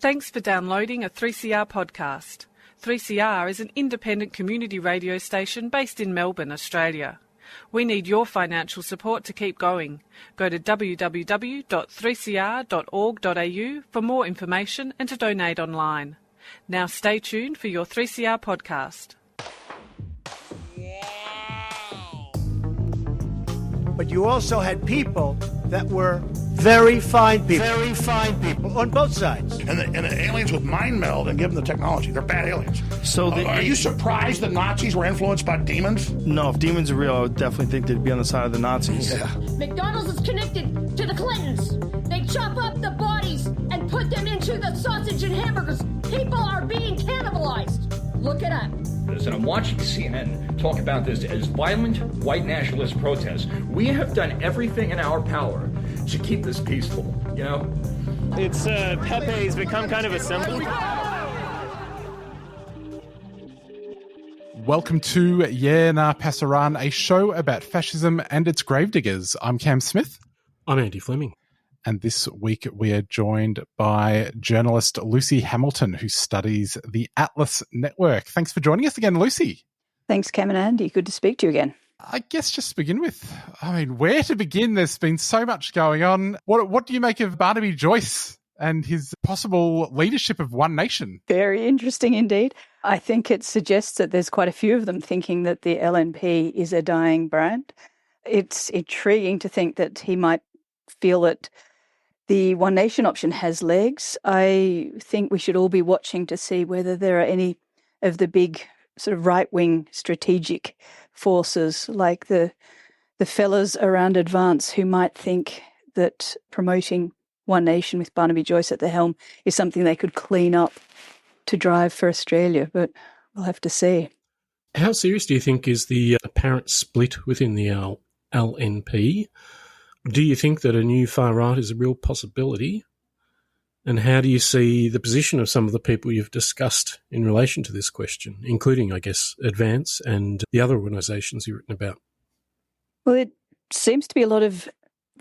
Thanks for downloading a 3CR podcast. 3CR is an independent community radio station based in Melbourne, Australia. We need your financial support to keep going. Go to www.3cr.org.au for more information and to donate online. Now stay tuned for your 3CR podcast. But you also had people that were very fine people on both sides. And the aliens would mind meld and give them the technology. They're bad aliens. So are you surprised the Nazis were influenced by demons? No, if demons are real, I would definitely think they'd be on the side of the Nazis. Yeah. McDonald's is connected to the Clintons. They chop up the bodies and put them into the sausage and hamburgers. People are being cannibalized. Look it up. And I'm watching CNN talk about this as violent white nationalist protests. We have done everything in our power to keep this peaceful, you know? It's Pepe's become kind of a symbol. Welcome to Yeah Na Pasaran, a show about fascism and its gravediggers. I'm Cam Smith. I'm Andy Fleming. And this week we are joined by journalist Lucy Hamilton, who studies the Atlas Network. Thanks for joining us again, Lucy. Thanks, Cam and Andy. Good to speak to you again. I guess just to begin with, where to begin? There's been so much going on. What do you make of Barnaby Joyce and his possible leadership of One Nation? Very interesting indeed. I think it suggests that there's quite a few of them thinking that the LNP is a dying brand. It's intriguing to think that he might feel that the One Nation option has legs. I think we should all be watching to see whether there are any of the big sort of right-wing strategic forces like the fellas around Advance who might think that promoting One Nation with Barnaby Joyce at the helm is something they could clean up to drive for Australia, but we'll have to see. How serious do you think is the apparent split within the LNP? Do you think that a new far right is a real possibility? And how do you see the position of some of the people you've discussed in relation to this question, including, I guess, Advance and the other organisations you've written about? Well, it seems to be a lot of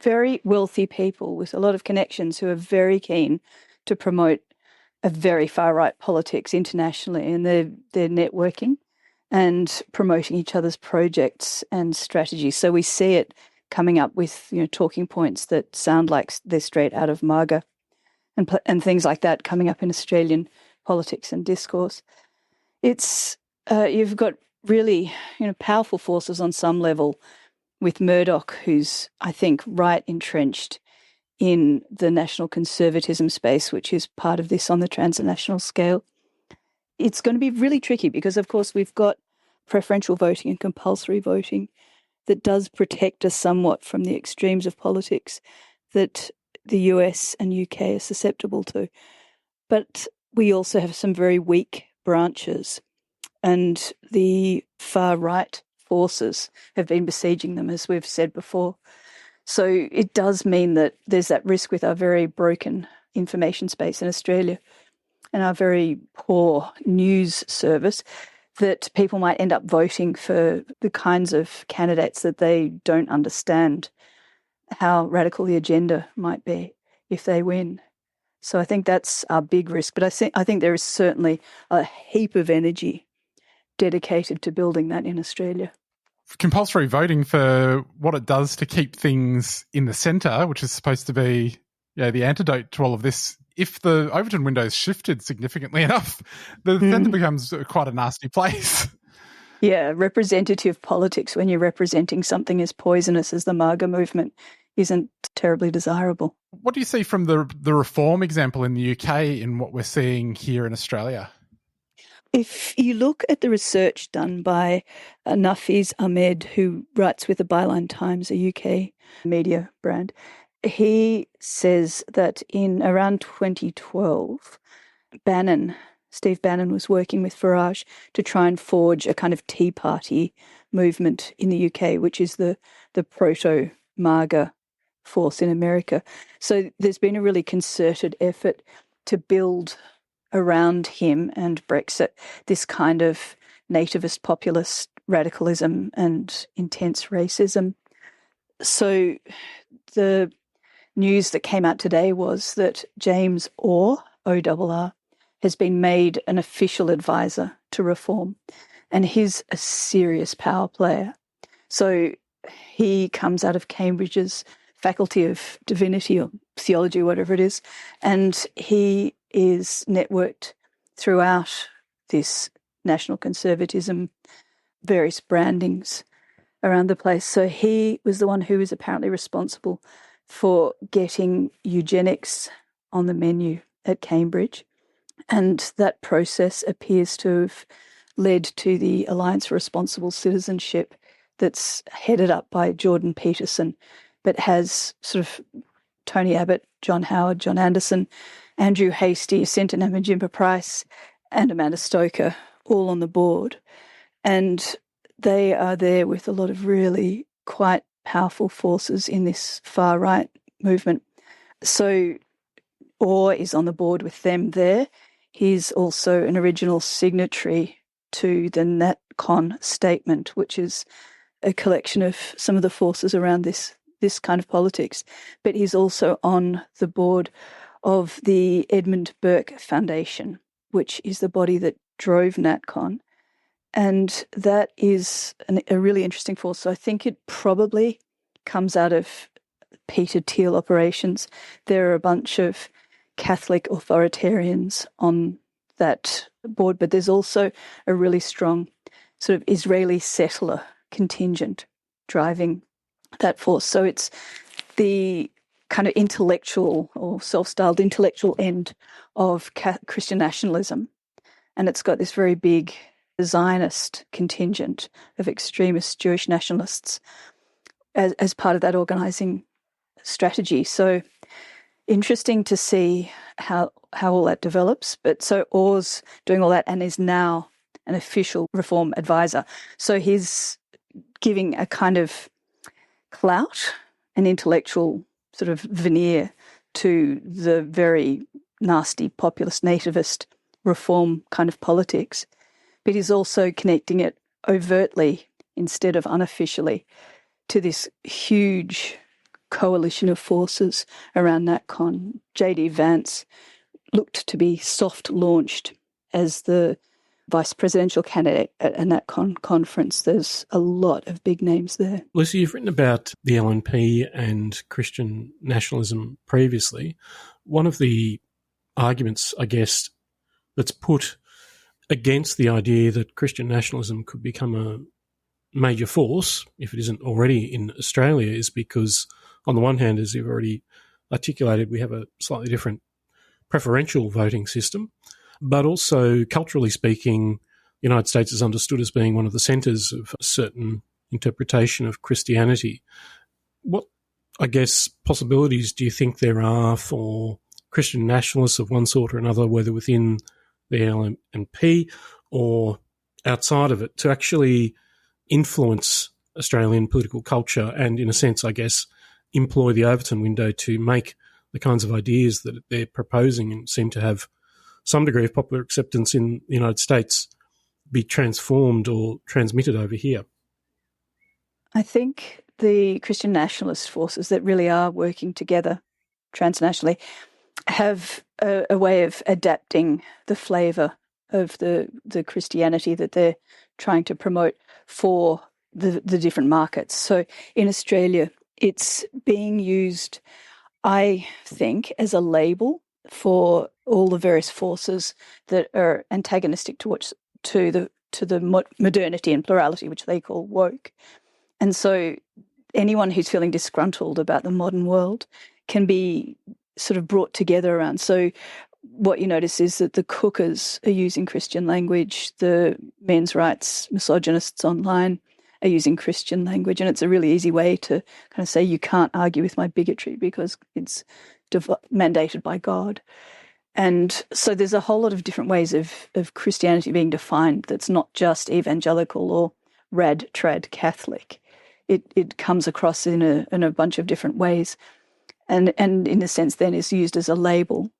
very wealthy people with a lot of connections who are very keen to promote a very far-right politics internationally, and they're networking and promoting each other's projects and strategies. So we see it coming up with talking points that sound like they're straight out of MAGA and things like that coming up in Australian politics and discourse. It's you've got really powerful forces on some level with Murdoch, who's I think right entrenched in the national conservatism space, which is part of this on the transnational scale. It's going to be really tricky because, of course, we've got preferential voting and compulsory voting that does protect us somewhat from the extremes of politics that the US and UK are susceptible to. But we also have some very weak branches, and the far-right forces have been besieging them, as we've said before. So it does mean that there's that risk with our very broken information space in Australia and our very poor news service that people might end up voting for the kinds of candidates that they don't understand how radical the agenda might be if they win. So I think that's our big risk. But I think there is certainly a heap of energy dedicated to building that in Australia. Compulsory voting, for what it does to keep things in the centre, which is supposed to be the antidote to all of this, if the Overton window is shifted significantly enough, the centre becomes quite a nasty place. Yeah, representative politics when you're representing something as poisonous as the MAGA movement isn't terribly desirable. What do you see from the reform example in the UK in what we're seeing here in Australia? If you look at the research done by Nafiz Ahmed, who writes with the Byline Times, a UK media brand, he says that in around 2012, Steve Bannon was working with Farage to try and forge a kind of Tea Party movement in the UK, which is the proto-MAGA force in America. So there's been a really concerted effort to build around him and Brexit this kind of nativist populist radicalism and intense racism. So the news that came out today was that James Orr, ORR, has been made an official advisor to reform. And he's a serious power player. So he comes out of Cambridge's Faculty of Divinity or Theology, whatever it is, and he is networked throughout this national conservatism, various brandings around the place. So he was the one who was apparently responsible for getting eugenics on the menu at Cambridge. And that process appears to have led to the Alliance for Responsible Citizenship that's headed up by Jordan Peterson, but has sort of Tony Abbott, John Howard, John Anderson, Andrew Hastie, Jacinta Nampijinpa Price, and Amanda Stoker all on the board. And they are there with a lot of really quite powerful forces in this far-right movement. So Orr is on the board with them there. He's also an original signatory to the NatCon statement, which is a collection of some of the forces around this kind of politics. But he's also on the board of the Edmund Burke Foundation, which is the body that drove NatCon. And that is a really interesting force. So I think it probably comes out of Peter Thiel operations. There are a bunch of Catholic authoritarians on that board, but there's also a really strong sort of Israeli settler contingent driving that force. So it's the kind of intellectual or self-styled intellectual end of Christian nationalism. And it's got this very big Zionist contingent of extremist Jewish nationalists as part of that organising strategy. So interesting to see how all that develops. But so Orr's doing all that and is now an official reform advisor. So he's giving a kind of clout, an intellectual sort of veneer to the very nasty populist nativist reform kind of politics. But he's also connecting it overtly instead of unofficially to this huge coalition of forces around NatCon. J.D. Vance looked to be soft-launched as the vice presidential candidate at a NatCon conference. There's a lot of big names there. Lucy, you've written about the LNP and Christian nationalism previously. One of the arguments, I guess, that's put against the idea that Christian nationalism could become a major force, if it isn't already in Australia, is because, on the one hand, as you've already articulated, we have a slightly different preferential voting system, but also, culturally speaking, the United States is understood as being one of the centres of a certain interpretation of Christianity. What, I guess, possibilities do you think there are for Christian nationalists of one sort or another, whether within the LNP or outside of it, to actually influence Australian political culture and, in a sense, I guess, employ the Overton window to make the kinds of ideas that they're proposing and seem to have some degree of popular acceptance in the United States be transformed or transmitted over here? I think the Christian nationalist forces that really are working together transnationally have a way of adapting the flavour of the Christianity that they're trying to promote for the different markets. So in Australia, it's being used, I think, as a label for all the various forces that are antagonistic to the modernity and plurality, which they call woke. And so anyone who's feeling disgruntled about the modern world can be sort of brought together around. So what you notice is that the cookers are using Christian language, the men's rights misogynists online are using Christian language, and it's a really easy way to kind of say you can't argue with my bigotry because it's mandated by God. And so there's a whole lot of different ways of Christianity being defined that's not just evangelical or rad trad Catholic. It comes across in a bunch of different ways, and in a sense then is used as a label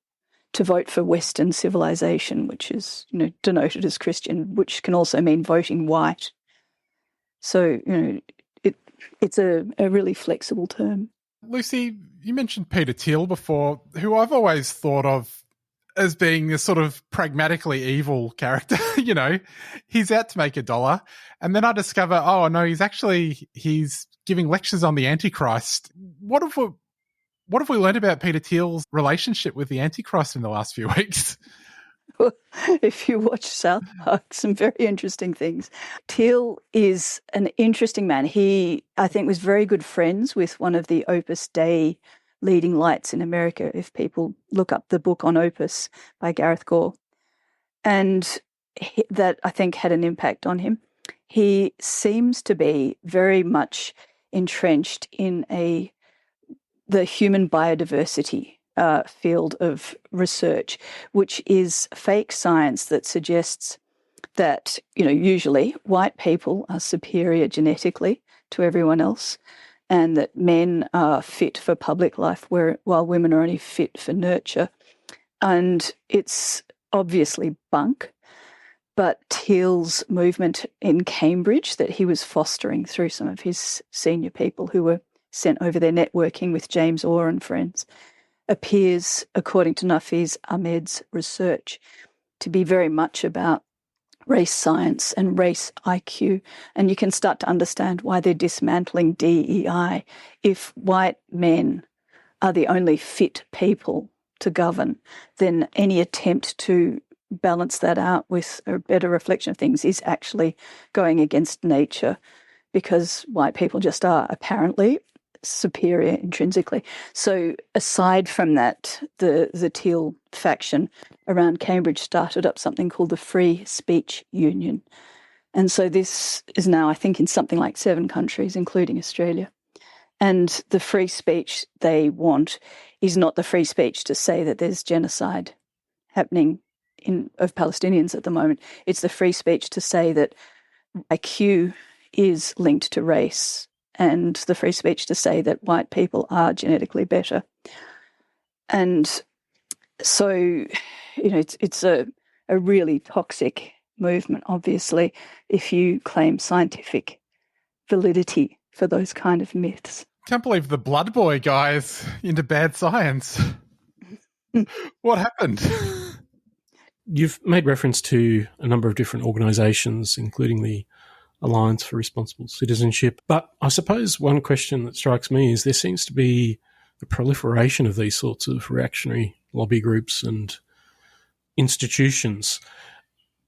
to vote for Western civilization, which is denoted as Christian, which can also mean voting white. So it's a really flexible term. Lucy, you mentioned Peter Thiel before, who I've always thought of as being a sort of pragmatically evil character. You know, he's out to make $1. And then I discover, oh no, he's giving lectures on the Antichrist. What have we learned about Peter Thiel's relationship with the Antichrist in the last few weeks? Well, if you watch South Park, some very interesting things. Thiel is an interesting man. He, I think, was very good friends with one of the Opus Dei leading lights in America, if people look up the book on Opus by Gareth Gore. And that, I think, had an impact on him. He seems to be very much entrenched in the human biodiversity field of research, which is fake science that suggests that, usually white people are superior genetically to everyone else, and that men are fit for public life, while women are only fit for nurture. And it's obviously bunk. But Thiel's movement in Cambridge that he was fostering through some of his senior people who were sent over there networking with James Orr and friends appears, according to Nafeez Ahmed's research, to be very much about race science and race IQ. And you can start to understand why they're dismantling DEI. If white men are the only fit people to govern, then any attempt to balance that out with a better reflection of things is actually going against nature, because white people just are apparently superior intrinsically. So aside from that, the Thiel faction around Cambridge started up something called the Free Speech Union. And so this is now, I think, in something like 7 countries, including Australia. And the free speech they want is not the free speech to say that there's genocide happening of Palestinians at the moment. It's the free speech to say that IQ is linked to race, and the free speech to say that white people are genetically better. And so, it's a really toxic movement, obviously, if you claim scientific validity for those kind of myths. Can't believe the Blood Boy guy is into bad science. What happened? You've made reference to a number of different organisations, including the Alliance for Responsible Citizenship. But I suppose one question that strikes me is there seems to be a proliferation of these sorts of reactionary lobby groups and institutions.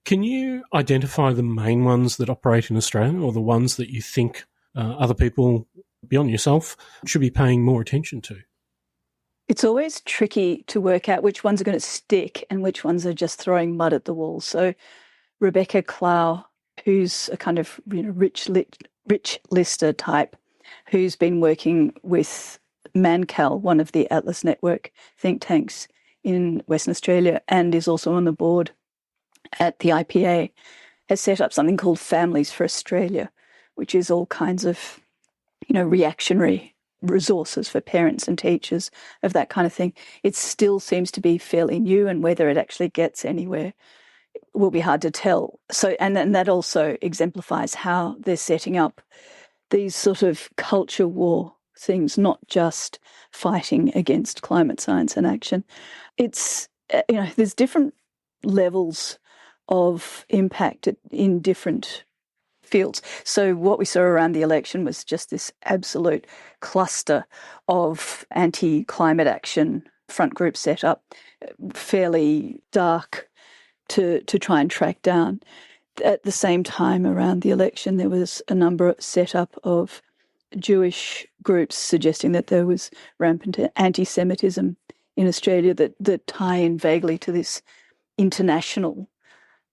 Can you identify the main ones that operate in Australia, or the ones that you think other people beyond yourself should be paying more attention to? It's always tricky to work out which ones are going to stick and which ones are just throwing mud at the wall. So Rebecca Clow, who's a kind of rich lister type, who's been working with Mancal, one of the Atlas Network think tanks in Western Australia, and is also on the board at the IPA, has set up something called Families for Australia, which is all kinds of, reactionary resources for parents and teachers of that kind of thing. It still seems to be fairly new, and whether it actually gets anywhere will be hard to tell. So, and that also exemplifies how they're setting up these sort of culture war things, not just fighting against climate science and action. It's, there's different levels of impact in different fields. So what we saw around the election was just this absolute cluster of anti-climate action front groups set up, fairly dark to try and track down. At the same time around the election, there was a number set up of Jewish groups suggesting that there was rampant anti-Semitism in Australia that tie in vaguely to this international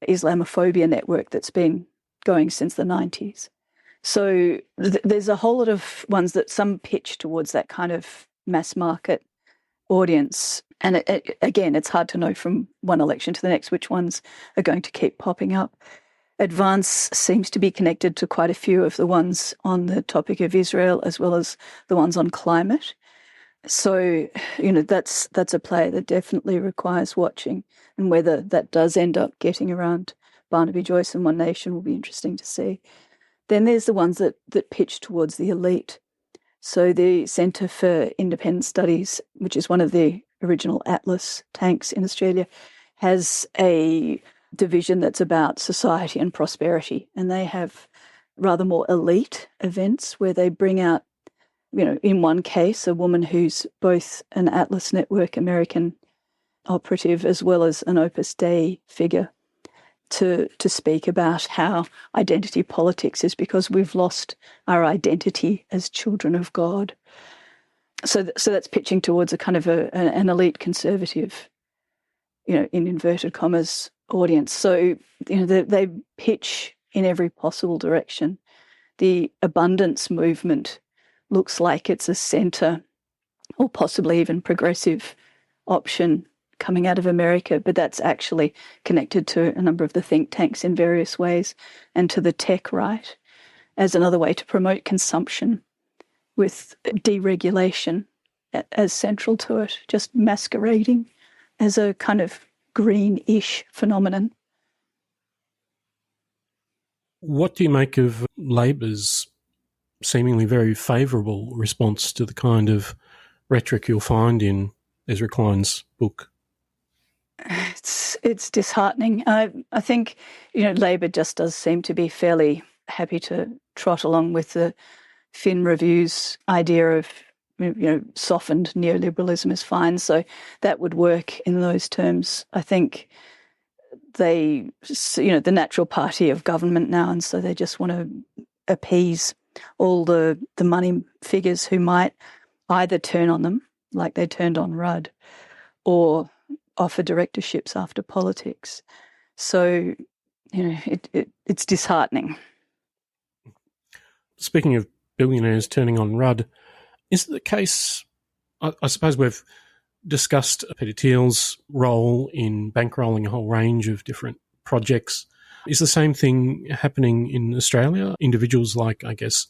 Islamophobia network that's been going since the 90s. So there's a whole lot of ones that some pitch towards that kind of mass market audience. And again, it's hard to know from one election to the next which ones are going to keep popping up. Advance seems to be connected to quite a few of the ones on the topic of Israel, as well as the ones on climate. So, that's a play that definitely requires watching, and whether that does end up getting around Barnaby Joyce and One Nation will be interesting to see. Then there's the ones that pitch towards the elite. So the Centre for Independent Studies, which is one of the original Atlas tanks in Australia, has a division that's about society and prosperity, and they have rather more elite events where they bring out, in one case, a woman who's both an Atlas Network American operative as well as an Opus Dei figure to speak about how identity politics is because we've lost our identity as children of God. So that's pitching towards a kind of an elite conservative, in inverted commas, audience. So, they pitch in every possible direction. The abundance movement looks like it's a centre or possibly even progressive option coming out of America, but that's actually connected to a number of the think tanks in various ways and to the tech right as another way to promote consumption with deregulation as central to it, just masquerading as a kind of green-ish phenomenon. What do you make of Labor's seemingly very favourable response to the kind of rhetoric you'll find in Ezra Klein's book? It's disheartening. I think, Labor just does seem to be fairly happy to trot along with the Fin Review's idea of, softened neoliberalism is fine. So that would work in those terms. I think they, the natural party of government now, and so they just want to appease all the money figures who might either turn on them, like they turned on Rudd, or offer directorships after politics. So, it's disheartening. Speaking of billionaires turning on Rudd, is it the case, I suppose we've discussed Peter Thiel's role in bankrolling a whole range of different projects. Is the same thing happening in Australia? Individuals like, I guess,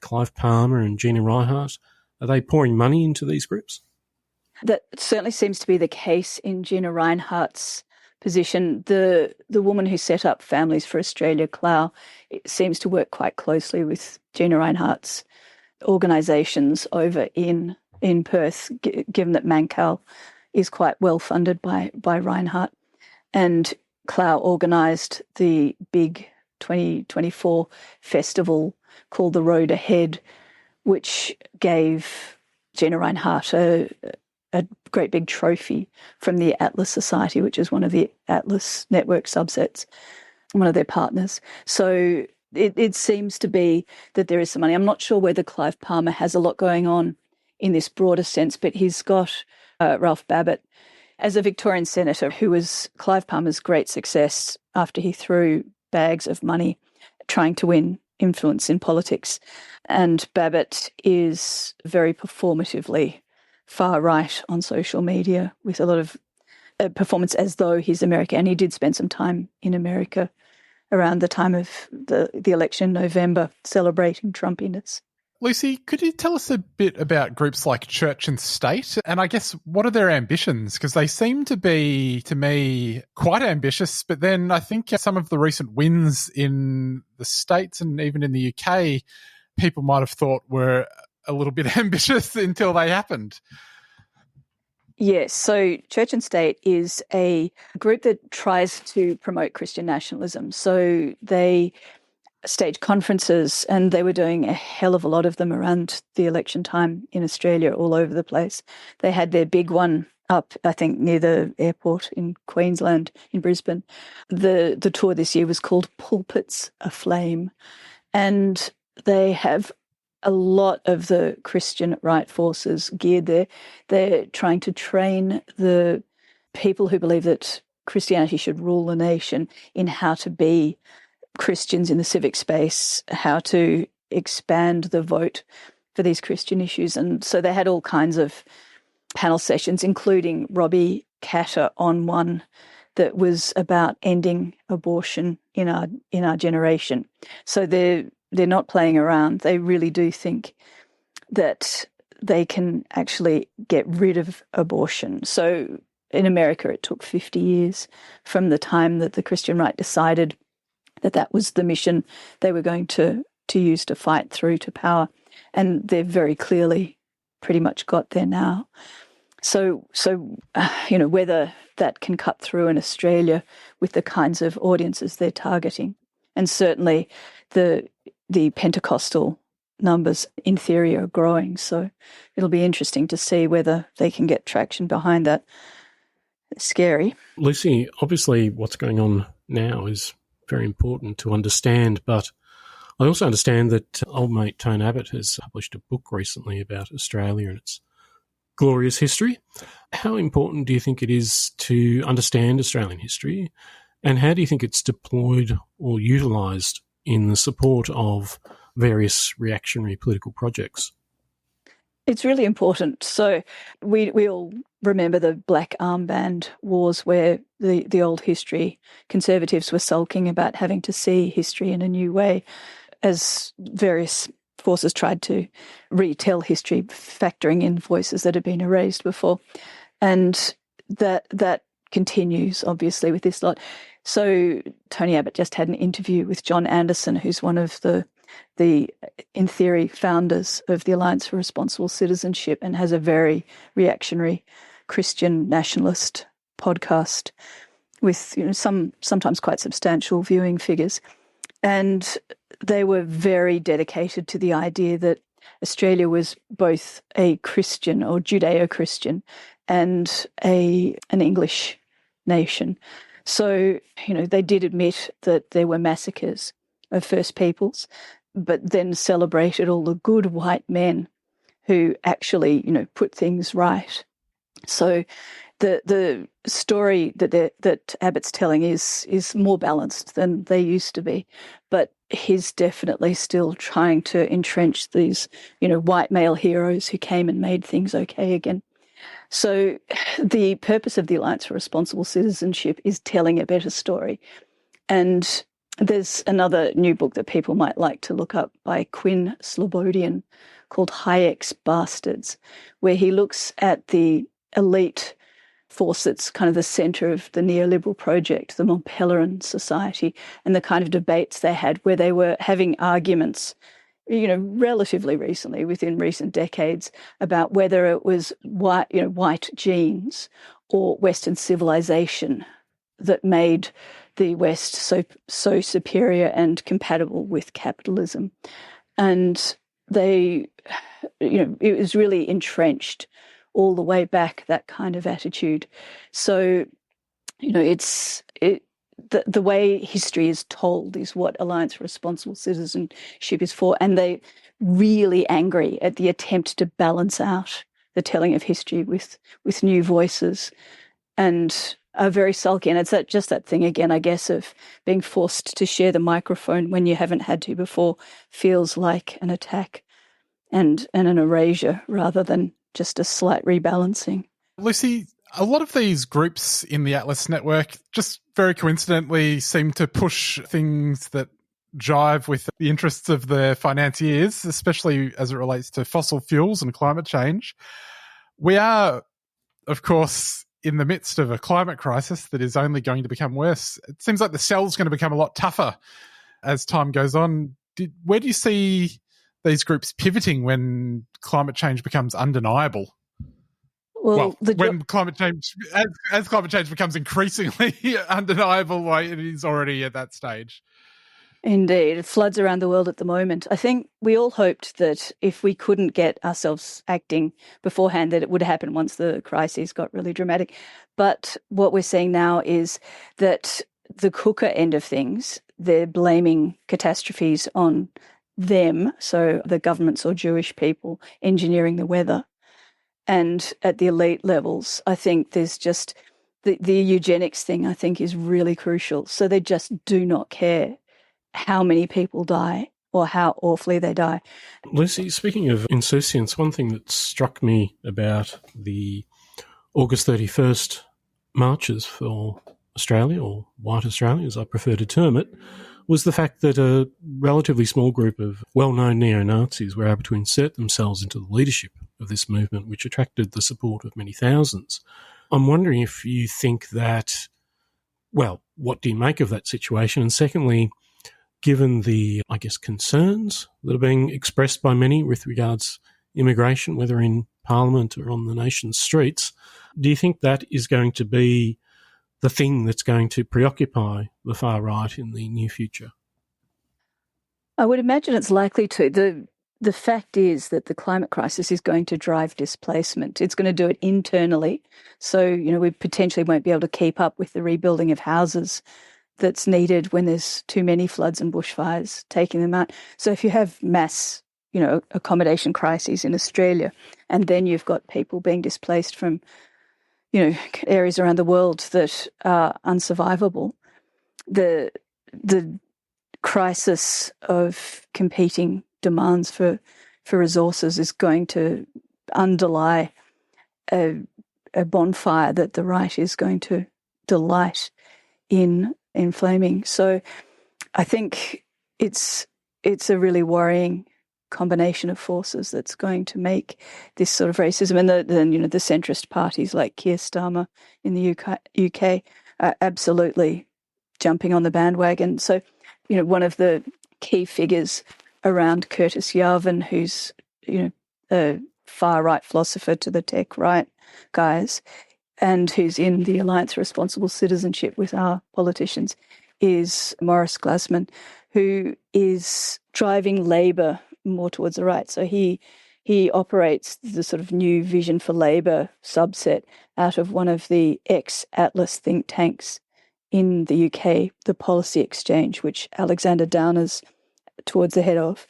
Clive Palmer and Gina Rinehart, are they pouring money into these groups? That certainly seems to be the case in Gina Rinehart's position. The woman who set up Families for Australia, Clough, seems to work quite closely with Gina Rinehart's organisations over in Perth, given that Mancal is quite well funded by Rinehart. And Clough organised the big 2024 festival called The Road Ahead, which gave Gina Rinehart a great big trophy from the Atlas Society, which is one of the Atlas Network subsets, one of their partners. So it seems to be that there is some money. I'm not sure whether Clive Palmer has a lot going on in this broader sense, but he's got Ralph Babbitt as a Victorian senator who was Clive Palmer's great success after he threw bags of money trying to win influence in politics. And Babbitt is very performatively far right on social media with a lot of performance as though he's America. And he did spend some time in America around the time of the election in November celebrating Trumpiness. Lucy, could you tell us a bit about groups like Church and State? And I guess, what are their ambitions? Because they seem to be, to me, quite ambitious. But then I think some of the recent wins in the States and even in the UK, people might have thought were a little bit ambitious until they happened. Yes, so Church and State is a group that tries to promote Christian nationalism. So they stage conferences, and they were doing a hell of a lot of them around the election time in Australia, all over the place. They had their big one up, I think, near the airport in Queensland, in Brisbane. The tour this year was called Pulpits Aflame, and they have a lot of the Christian right forces geared there. They're trying to train the people who believe that Christianity should rule the nation in how to be Christians in the civic space, how to expand the vote for these Christian issues. And so they had all kinds of panel sessions, including Robbie Katter on one that was about ending abortion in our generation. So they're not playing around. They really do think that they can actually get rid of abortion. So in America, it took 50 years from the time that the Christian right decided that was the mission they were going to use to fight through to power. and they've very clearly pretty much got there now. So whether that can cut through in Australia with the kinds of audiences they're targeting, and certainly the Pentecostal numbers in theory are growing. So it'll be interesting to see whether they can get traction behind that. It's scary. Lucy, obviously what's going on now is very important to understand, but I also understand that old mate Tone Abbott has published a book recently about Australia and its glorious history. How important do you think it is to understand Australian history, and how do you think it's deployed or utilised in the support of various reactionary political projects? It's really important. So we all remember the Black Armband Wars, where the old history conservatives were sulking about having to see history in a new way as various forces tried to retell history, factoring in voices that had been erased before. And that continues, obviously, with this lot. So Tony Abbott just had an interview with John Anderson, who's one of the in theory, founders of the Alliance for Responsible Citizenship, and has a very reactionary Christian nationalist podcast with sometimes quite substantial viewing figures. And they were very dedicated to the idea that Australia was both a Christian or Judeo-Christian and an English nation. So, they did admit that there were massacres of First Peoples, but then celebrated all the good white men who actually, put things right. So the story that Abbott's telling is more balanced than they used to be, but he's definitely still trying to entrench these, white male heroes who came and made things okay again. So the purpose of the Alliance for Responsible Citizenship is telling a better story. And there's another new book that people might like to look up by Quinn Slobodian called Hayek's Bastards, where he looks at the elite force that's kind of the centre of the neoliberal project, the Mont Pelerin Society, and the kind of debates they had where they were having arguments, relatively recently, within recent decades, about whether it was white genes or Western civilization that made the West so superior and compatible with capitalism. And they, it was really entrenched all the way back, that kind of attitude. So, the way history is told is what Alliance for Responsible Citizenship is for, and they're really angry at the attempt to balance out the telling of history with new voices, and are very sulky. And it's just that thing again, I guess, of being forced to share the microphone when you haven't had to before feels like an attack and an erasure rather than just a slight rebalancing. Lucy, a lot of these groups in the Atlas Network just very coincidentally seem to push things that jive with the interests of the financiers, especially as it relates to fossil fuels and climate change. We are, of course, in the midst of a climate crisis that is only going to become worse. It seems like the sell's going to become a lot tougher as time goes on. Where do you see these groups pivoting when climate change becomes undeniable? When climate change, as climate change becomes increasingly undeniable, like it is already at that stage. Indeed. It floods around the world at the moment. I think we all hoped that if we couldn't get ourselves acting beforehand, that it would happen once the crises got really dramatic. But what we're seeing now is that the cooker end of things, they're blaming catastrophes on them, so the governments or Jewish people engineering the weather. And at the elite levels, I think there's just the eugenics thing, I think, is really crucial. So they just do not care how many people die or how awfully they die. Lucy, speaking of insouciance, one thing that struck me about the August 31st marches for Australia, or White Australia as I prefer to term it, was the fact that a relatively small group of well-known neo-Nazis were able to insert themselves into the leadership of this movement, which attracted the support of many thousands. I'm wondering if you think that, well, what do you make of that situation? And secondly, given the, I guess, concerns that are being expressed by many with regards immigration, whether in Parliament or on the nation's streets, do you think that is going to be the thing that's going to preoccupy the far right in the near future? I would imagine it's likely to. The fact is that the climate crisis is going to drive displacement. It's going to do it internally. So, we potentially won't be able to keep up with the rebuilding of houses that's needed when there's too many floods and bushfires taking them out. So if you have mass, accommodation crises in Australia, and then you've got people being displaced from, areas around the world that are unsurvivable, the crisis of competing demands for resources is going to underlie a bonfire that the right is going to delight in inflaming. So I think it's a really worrying combination of forces that's going to make this sort of racism, and then the centrist parties like Keir Starmer in the UK are absolutely jumping on the bandwagon. So one of the key figures around Curtis Yarvin, who's a far right philosopher to the tech right guys, and who's in the Alliance for Responsible Citizenship with our politicians, is Maurice Glasman, who is driving Labor more towards the right. So he operates the sort of new Vision for Labor subset out of one of the ex-Atlas think tanks in the UK, the Policy Exchange, which Alexander Downer's towards the head of.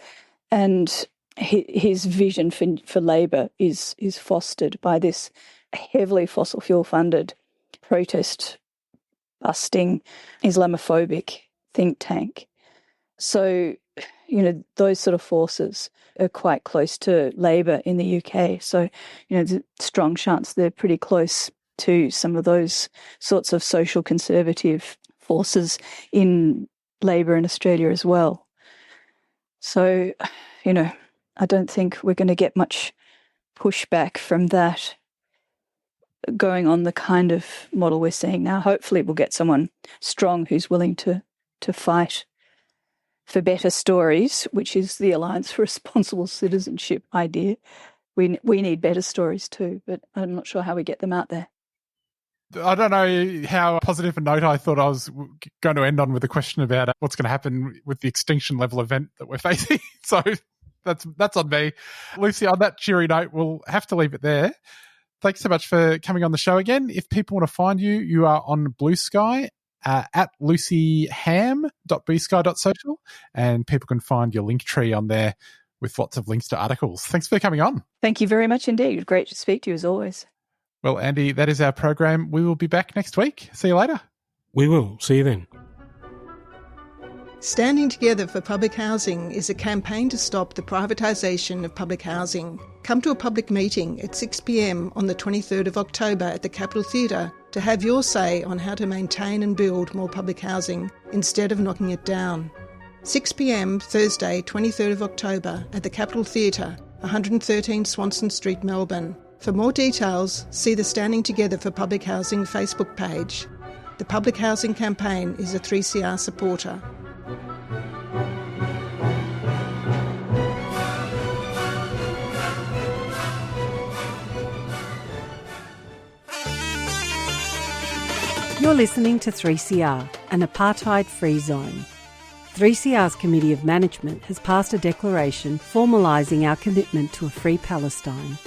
And his vision for Labor is fostered by this heavily fossil fuel funded, protest busting, Islamophobic think tank. So, those sort of forces are quite close to Labor in the UK. So, there's a strong chance they're pretty close to some of those sorts of social conservative forces in Labor in Australia as well. So, I don't think we're going to get much pushback from that going on the kind of model we're seeing now. Hopefully we'll get someone strong who's willing to fight for better stories, which is the Alliance for Responsible Citizenship idea. We need better stories too, but I'm not sure how we get them out there. I don't know how positive a note I thought I was going to end on with a question about what's going to happen with the extinction level event that we're facing. So that's on me. Lucy, on that cheery note, we'll have to leave it there. Thanks so much for coming on the show again. If people want to find you, you are on Blue Sky at lucyham.bsky.social, and people can find your link tree on there with lots of links to articles. Thanks for coming on. Thank you very much indeed. Great to speak to you as always. Well, Andy, that is our program. We will be back next week. See you later. We will. See you then. Standing Together for Public Housing is a campaign to stop the privatisation of public housing. Come to a public meeting at 6 p.m. on the 23rd of October at the Capitol Theatre to have your say on how to maintain and build more public housing instead of knocking it down. 6 p.m. Thursday, 23rd of October at the Capitol Theatre, 113 Swanston Street, Melbourne. For more details, see the Standing Together for Public Housing Facebook page. The Public Housing Campaign is a 3CR supporter. You're listening to 3CR, an apartheid-free zone. 3CR's Committee of Management has passed a declaration formalising our commitment to a free Palestine.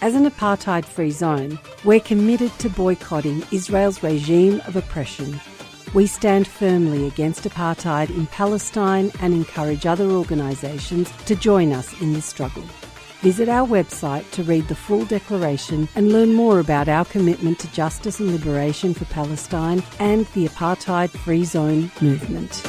As an apartheid-free zone, we're committed to boycotting Israel's regime of oppression. We stand firmly against apartheid in Palestine and encourage other organisations to join us in this struggle. Visit our website to read the full declaration and learn more about our commitment to justice and liberation for Palestine and the apartheid-free zone movement.